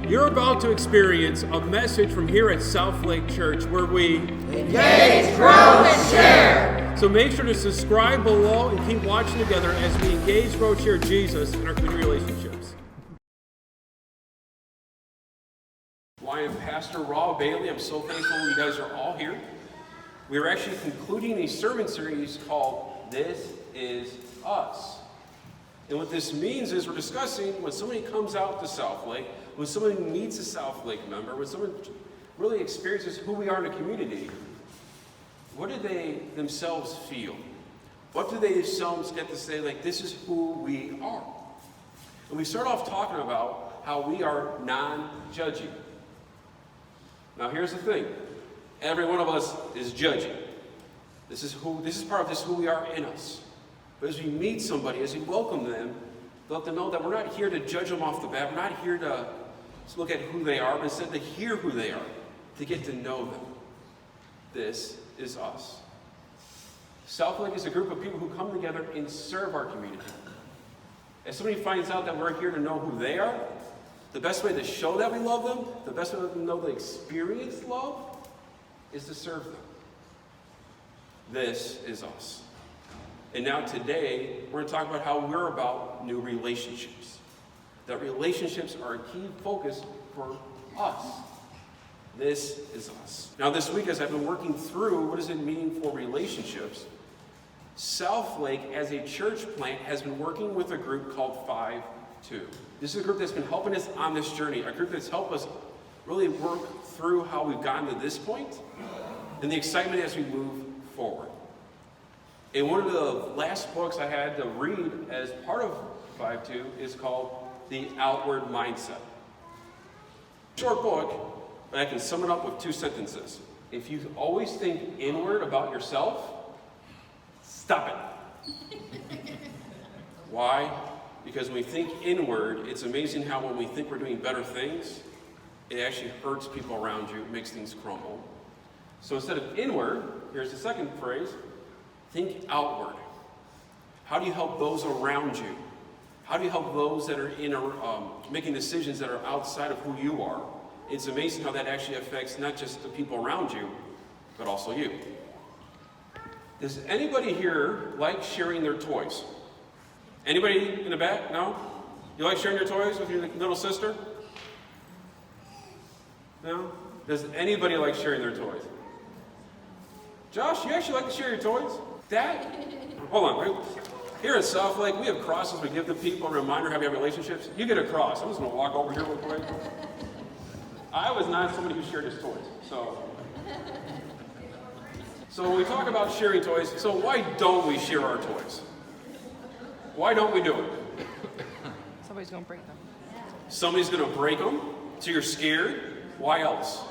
You're about to experience a message from here at South Lake Church where we engage, grow, and share. So make sure to subscribe below and keep watching together as we engage, grow, share Jesus in our community relationships. Well, I am Pastor Raw Bailey. I'm so thankful you guys are all here. We are actually concluding a sermon series called This Is Us. And what this means is we're discussing when somebody comes out to South Lake, when somebody meets a South Lake member, when someone really experiences who we are in a community, what do they themselves feel? What do they themselves get to say, like, this is who we are? And we start off talking about how we are non-judging. Now here's the thing. Every one of us is judging. This is part of who we are in us. But as we meet somebody, as we welcome them, let them know that we're not here to judge them off the bat. We're not here to look at who they are, but instead to hear who they are, to get to know them. This is us. South Lake is a group of people who come together and serve our community. If somebody finds out that we're here to know who they are, the best way to show that we love them, the best way to let them know they experience love, is to serve them. This is us. And now today, we're going to talk about how we're about new relationships. That relationships are a key focus for us. This is us. Now this week, as I've been working through what does it mean for relationships, South Lake as a church plant has been working with a group called 5-2. This is a group that's been helping us on this journey, a group that's helped us really work through how we've gotten to this point and the excitement as we move forward. And one of the last books I had to read as part of 5-2 is called The Outward Mindset. Short book, but I can sum it up with 2 sentences. If you always think inward about yourself, stop it. Why? Because when we think inward, it's amazing how when we think we're doing better things, it actually hurts people around you, makes things crumble. So instead of inward, here's the second phrase, think outward. How do you help those around you? How do you help those that are making decisions that are outside of who you are? It's amazing how that actually affects not just the people around you, but also you. Does anybody here like sharing their toys? Anybody in the back? No? You like sharing your toys with your little sister? No? Does anybody like sharing their toys? Josh, you actually like to share your toys? Hold on. Here at South Lake, we have crosses we give to people, a reminder how we have relationships. You get a cross. I'm just going to walk over here real quick. I was not somebody who shared his toys. So when we talk about sharing toys, so why don't we share our toys? Why don't we do it? Somebody's going to break them. Somebody's going to break them? So you're scared? Why else?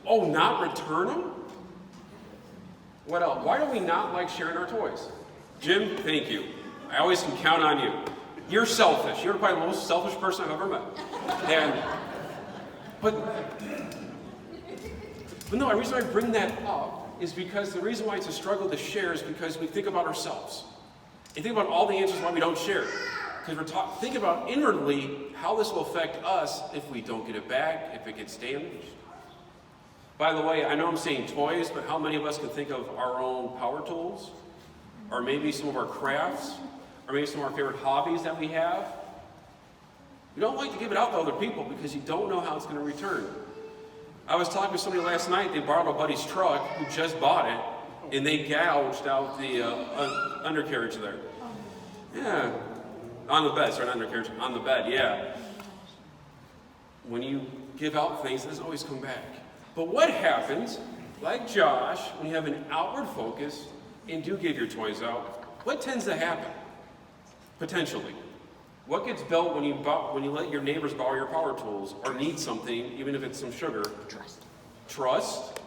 Oh, not return them? What else? Why do we not like sharing our toys? Jim, thank you. I always can count on you. You're selfish. You're probably the most selfish person I've ever met. But no, the reason I bring that up is because the reason why it's a struggle to share is because we think about ourselves. And think about all the answers why we don't share. Because we're thinking about inwardly how this will affect us if we don't get it back, if it gets damaged. By the way, I know I'm saying toys, but how many of us can think of our own power tools? Or maybe some of our crafts? Or maybe some of our favorite hobbies that we have? We don't like to give it out to other people because you don't know how it's going to return. I was talking to somebody last night, they borrowed a buddy's truck who just bought it, and they gouged out the undercarriage there. Yeah. On the bed, sorry, not undercarriage, on the bed, yeah. When you give out things, it doesn't always come back. But what happens, like Josh, when you have an outward focus and do give your toys out, what tends to happen? Potentially. What gets built when you let your neighbors borrow your power tools or need something, even if it's some sugar? Trust.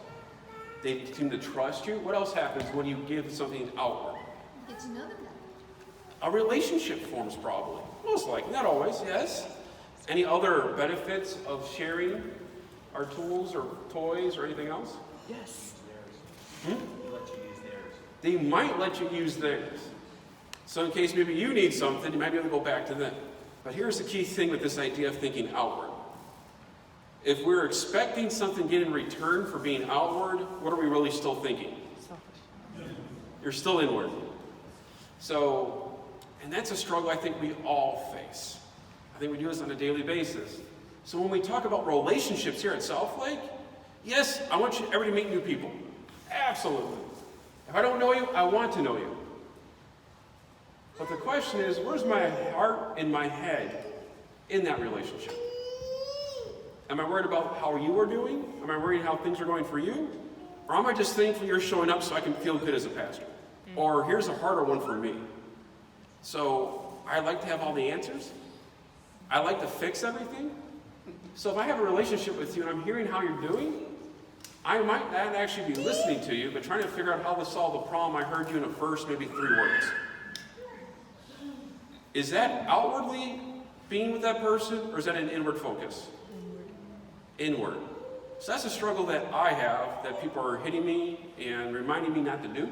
They seem to trust you. What else happens when you give something outward? Get to know them. A relationship forms probably. Most likely. Not always, yes. Any other benefits of sharing our tools or toys or anything else? Yes. They might let you use theirs. So in case maybe you need something, you might be able to go back to them. But here's the key thing with this idea of thinking outward. If we're expecting something to get in return for being outward, what are we really still thinking? Selfish. You're still inward. So, and that's a struggle I think we all face. I think we do this on a daily basis. So when we talk about relationships here at Southlake, yes, I want everybody to meet new people. Absolutely. If I don't know you, I want to know you. But the question is, where's my heart and my head in that relationship? Am I worried about how you are doing? Am I worried how things are going for you? Or am I just thankful you're showing up so I can feel good as a pastor? Or here's a harder one for me. So I like to have all the answers. I like to fix everything. So if I have a relationship with you and I'm hearing how you're doing, I might not actually be listening to you, but trying to figure out how to solve the problem I heard you in the first maybe 3 words. Is that outwardly being with that person, or is that an inward focus? Inward. So that's a struggle that I have, that people are hitting me and reminding me not to do.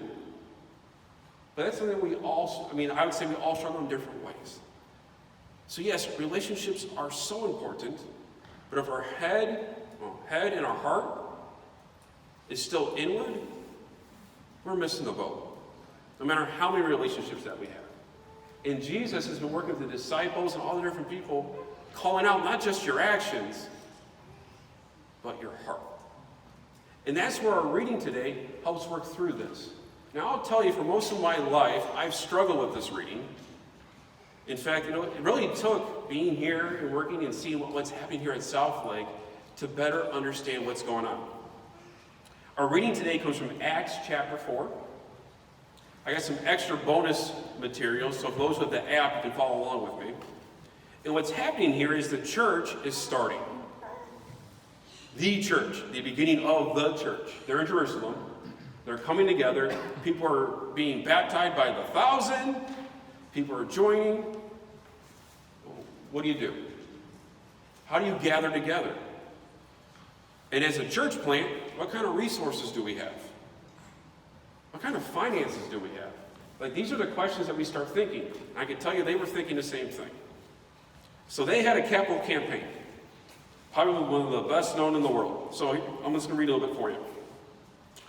But that's something we all, I would say we all struggle in different ways. So yes, relationships are so important, but if our head and our heart is still inward, we're missing the boat. No matter how many relationships that we have. And Jesus has been working with the disciples and all the different people, calling out not just your actions, but your heart. And that's where our reading today helps work through this. Now I'll tell you, for most of my life, I've struggled with this reading. In fact, it really took being here and working and seeing what's happening here at Southlake to better understand what's going on. Our reading today comes from Acts chapter 4. I got some extra bonus material, so for those with the app, you can follow along with me. And what's happening here is the church is starting. The church, the beginning of the church. They're in Jerusalem. They're coming together. People are being baptized by the 1,000. People are joining. What do? How do you gather together? And as a church plant, what kind of resources do we have? What kind of finances do we have? Like, these are the questions that we start thinking. I can tell you they were thinking the same thing. So they had a capital campaign. Probably one of the best known in the world. So I'm just going to read a little bit for you.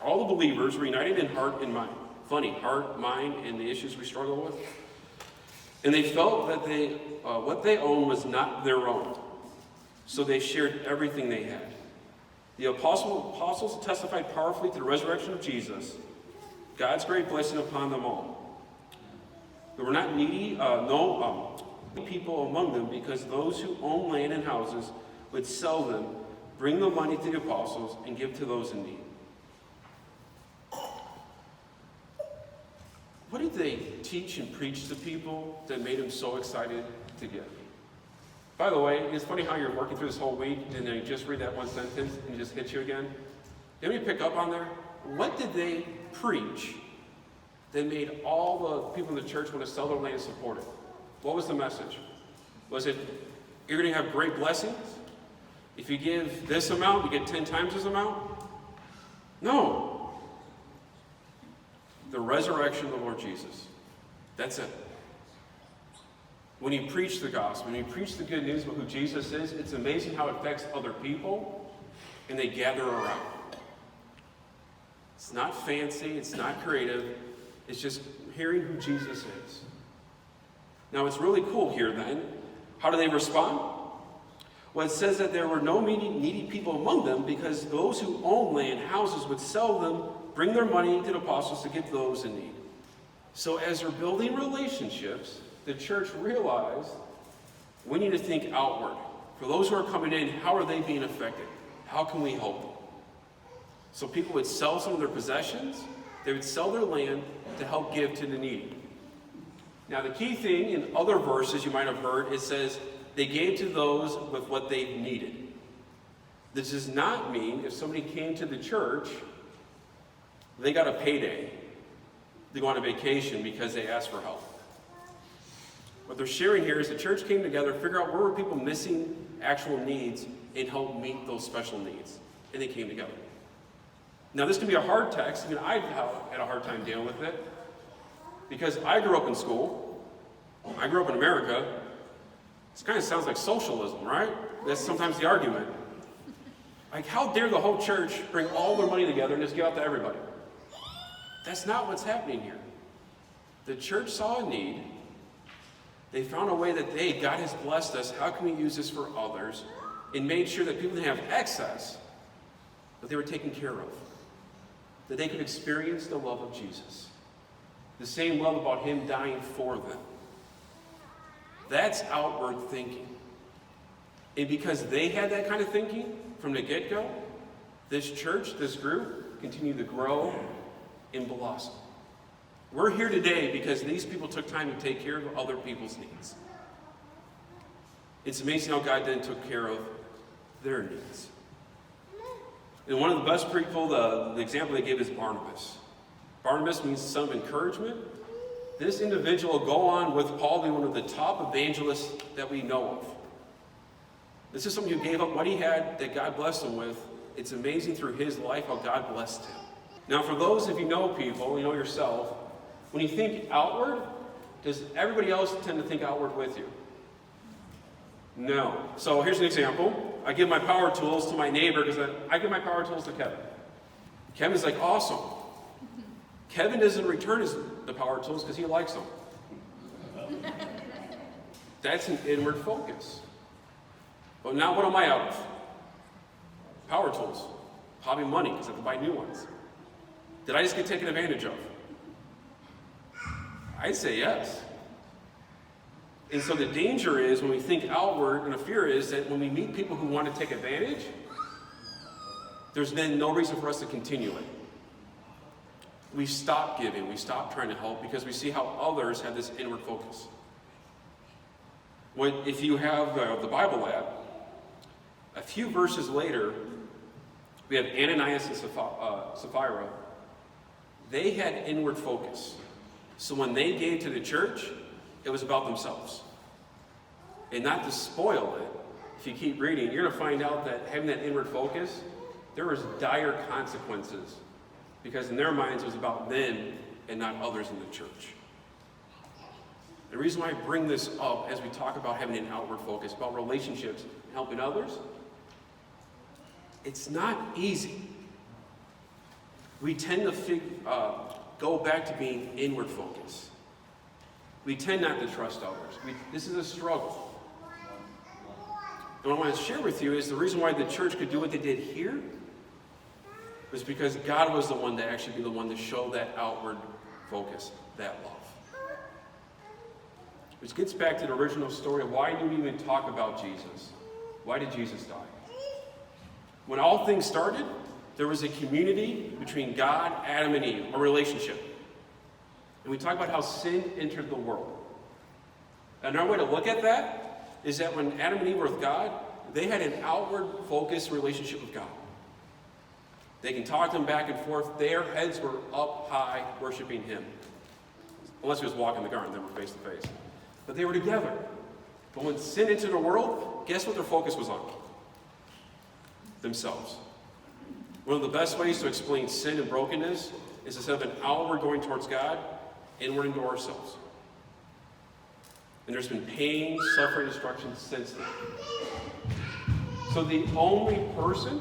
All the believers were united in heart and mind. Funny, heart, mind, and the issues we struggle with. And they felt that what they owned was not their own. So they shared everything they had. The apostles testified powerfully to the resurrection of Jesus. God's great blessing upon them all. There were not needy, people among them, because those who own land and houses would sell them, bring the money to the apostles, and give to those in need. What did they teach and preach to people that made them so excited to give? By the way, it's funny how you're working through this whole week and then you just read that one sentence and it just hits you again. Did you pick up on there? What did they preach that made all the people in the church want to sell their land and support it? What was the message? Was it, you're going to have great blessings? If you give this amount, you get 10 times this amount? No. The resurrection of the Lord Jesus. That's it. When you preach the gospel, when you preach the good news about who Jesus is, it's amazing how it affects other people, and they gather around. It's not fancy, it's not creative, it's just hearing who Jesus is. Now, it's really cool here then. How do they respond? Well, it says that there were no needy people among them, because those who owned land, houses, would sell them, bring their money to the apostles to give to those in need. So as they're building relationships, the church realized we need to think outward. For those who are coming in, how are they being affected? How can we help them? So people would sell some of their possessions. They would sell their land to help give to the needy. Now the key thing in other verses you might have heard, it says they gave to those with what they needed. This does not mean if somebody came to the church, they got a payday. They go on a vacation because they asked for help. What they're sharing here is the church came together to figure out where were people missing actual needs and help meet those special needs. And they came together. Now this can be a hard text. I mean, I had a hard time dealing with it because I grew up in school. I grew up in America. This kind of sounds like socialism, right? That's sometimes the argument. Like, how dare the whole church bring all their money together and just give out to everybody? That's not what's happening here. The church saw a need. They found a way that, hey, God has blessed us. How can we use this for others? And made sure that people didn't have excess, but they were taken care of. That they could experience the love of Jesus. The same love about him dying for them. That's outward thinking. And because they had that kind of thinking from the get-go, this church, this group, continued to grow and blossom. We're here today because these people took time to take care of other people's needs. It's amazing how God then took care of their needs. And one of the best people, the example they give is Barnabas. Barnabas means son of encouragement. This individual will go on with Paul to be one of the top evangelists that we know of. This is someone who gave up what he had that God blessed him with. It's amazing through his life how God blessed him. Now, for those of you know people, you know yourself, when you think outward, does everybody else tend to think outward with you? No. So here's an example. I give my power tools to my neighbor because I give my power tools to Kevin. Kevin's like, awesome. Kevin doesn't return the power tools because he likes them. That's an inward focus. But now what am I out of? Power tools. Probably money because I have to buy new ones. Did I just get taken advantage of? I'd say yes. And so the danger is when we think outward, and the fear is that when we meet people who want to take advantage, there's then no reason for us to continue it. We stop giving, we stop trying to help because we see how others have this inward focus. If you have the Bible app, a few verses later, we have Ananias and Sapphira. They had inward focus. So when they gave to the church, it was about themselves. And not to spoil it, if you keep reading, you're going to find out that having that inward focus, there was dire consequences. Because in their minds, it was about them and not others in the church. The reason why I bring this up as we talk about having an outward focus, about relationships and helping others, it's not easy. We tend to go back to being inward focused. We tend not to trust others. This is a struggle. And what I want to share with you is the reason why the church could do what they did here was because God was the one to actually be the one to show that outward focus, that love. Which gets back to the original story of why do we even talk about Jesus? Why did Jesus die? When all things started, there was a community between God, Adam, and Eve, a relationship. And we talk about how sin entered the world. Another way to look at that is that when Adam and Eve were with God, they had an outward focused relationship with God. They can talk to him back and forth. Their heads were up high, worshiping him. Unless he was walking the garden, they were face to face. But they were together. But when sin entered the world, guess what their focus was on? Themselves. One of the best ways to explain sin and brokenness is instead of an outward going towards God, inward into ourselves. And there's been pain, suffering, destruction since then. So the only person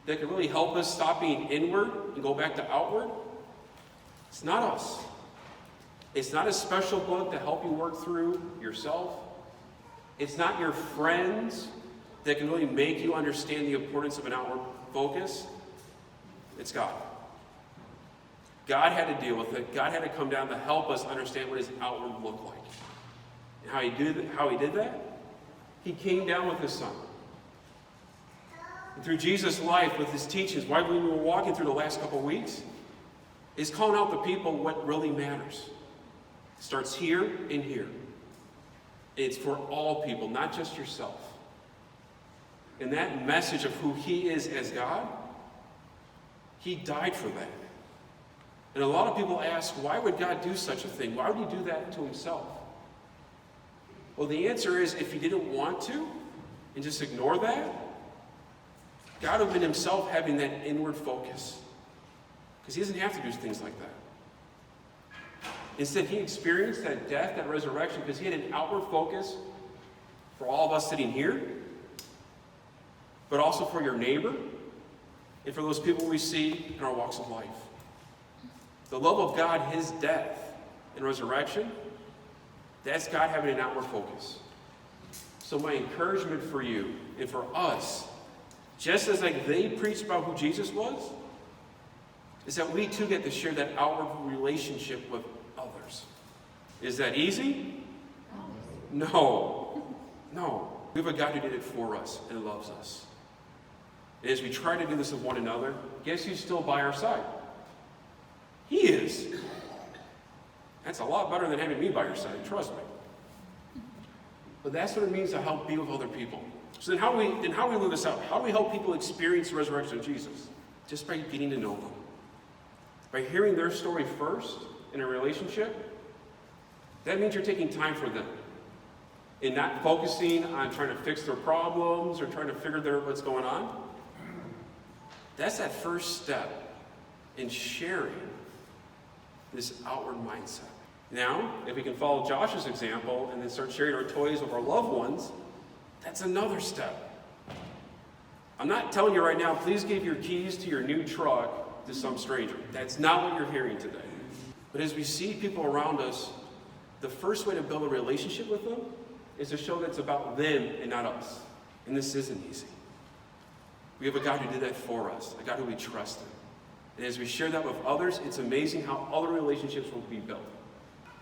that can really help us stop being inward and go back to outward, it's not us. It's not a special book to help you work through yourself. It's not your friends that can really make you understand the importance of an outward focus. It's God. God had to deal with it. God had to come down to help us understand what his outward looked like. And how he did that? He came down with his son. And through Jesus' life, with his teachings, why we were walking through the last couple of weeks, is calling out the people what really matters. It starts here and here. It's for all people, not just yourself. And that message of who he is as God, he died for that. And a lot of people ask, why would God do such a thing? Why would he do that to himself? Well, the answer is, if he didn't want to, and just ignore that, God would have been himself having that inward focus. Because he doesn't have to do things like that. Instead, he experienced that death, that resurrection, because he had an outward focus for all of us sitting here, but also for your neighbor and for those people we see in our walks of life. The love of God, his death and resurrection, that's God having an outward focus. So my encouragement for you and for us, just as like they preached about who Jesus was, is that we too get to share that outward relationship with others. Is that easy? No. No. We have a God who did it for us and loves us. And as we try to do this with one another, guess who's still by our side? He is. That's a lot better than having me by your side, trust me. But that's what it means to help be with other people. So then how do we live this out? How do we help people experience the resurrection of Jesus? Just by getting to know them. By hearing their story first in a relationship, that means you're taking time for them. And not focusing on trying to fix their problems or trying to figure out what's going on. That's that first step in sharing this outward mindset. Now, if we can follow Josh's example and then start sharing our toys with our loved ones, that's another step. I'm not telling you right now, please give your keys to your new truck to some stranger. That's not what you're hearing today. But as we see people around us, the first way to build a relationship with them is to show that it's about them and not us. And this isn't easy. We have a God who did that for us, a God who we trust in. And as we share that with others, it's amazing how other relationships will be built.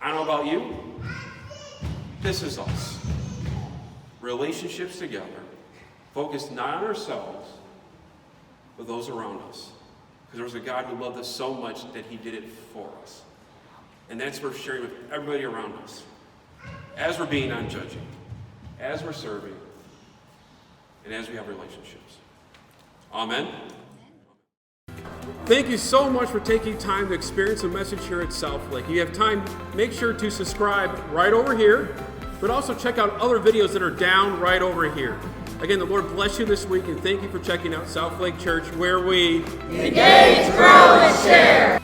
I don't know about you. This is us. Relationships together, focused not on ourselves, but those around us. Because there was a God who loved us so much that he did it for us. And that's worth sharing with everybody around us. As we're being non-judging, as we're serving, and as we have relationships. Amen. Thank you so much for taking time to experience a message here at Southlake. If you have time, make sure to subscribe right over here, but also check out other videos that are down right over here. Again, the Lord bless you this week, and thank you for checking out Southlake Church, where we Engage, grow, and share.